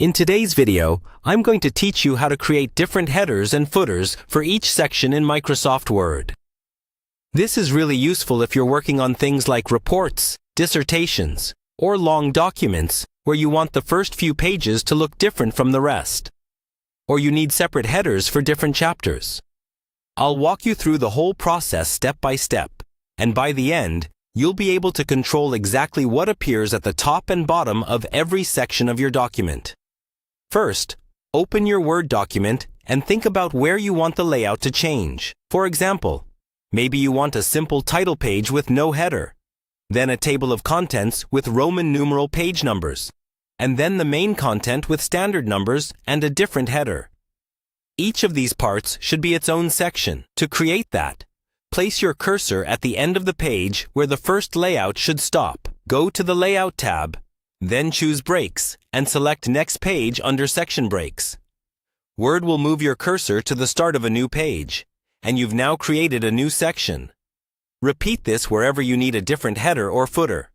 In today's video, I'm going to teach you how to create different headers and footers for each section in Microsoft Word. This is really useful if you're working on things like reports, dissertations, or long documents where you want the first few pages to look different from the rest. Or you need separate headers for different chapters. I'll walk you through the whole process step by step, and by the end, you'll be able to control exactly what appears at the top and bottom of every section of your document. First, open your Word document and think about where you want the layout to change. For example, maybe you want a simple title page with no header, then a table of contents with Roman numeral page numbers, and then the main content with standard numbers and a different header. Each of these parts should be its own section. To create that, place your cursor at the end of the page where the first layout should stop. Go to the Layout tab, then choose Breaks and select Next Page under Section Breaks. Word will move your cursor to the start of a new page, and you've now created a new section. Repeat this wherever you need a different header or footer.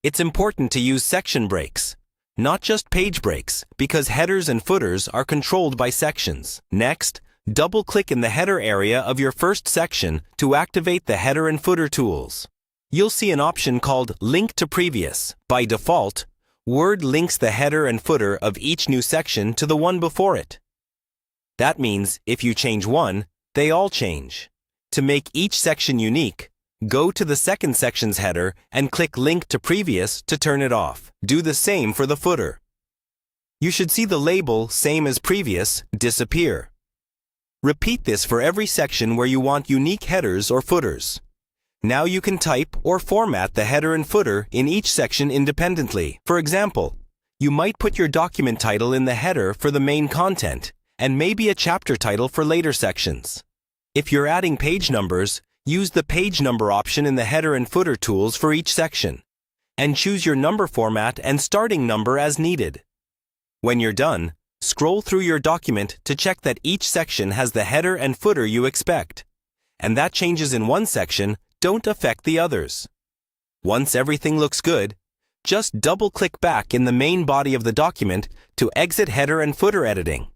It's important to use section breaks, not just page breaks, because headers and footers are controlled by sections. Next, double-click in the header area of your first section to activate the header and footer tools. You'll see an option called Link to Previous. By default, Word links the header and footer of each new section to the one before it. That means if you change one, they all change. To make each section unique, go to the second section's header and click Link to Previous to turn it off. Do the same for the footer. You should see the label Same as Previous disappear. Repeat this for every section where you want unique headers or footers. Now you can type or format the header and footer in each section independently. For example, you might put your document title in the header for the main content and maybe a chapter title for later sections. If you're adding page numbers, use the page number option in the header and footer tools for each section, and choose your number format and starting number as needed. When you're done, scroll through your document to check that each section has the header and footer you expect, and that changes in one section don't affect the others. Once everything looks good, just double-click back in the main body of the document to exit header and footer editing.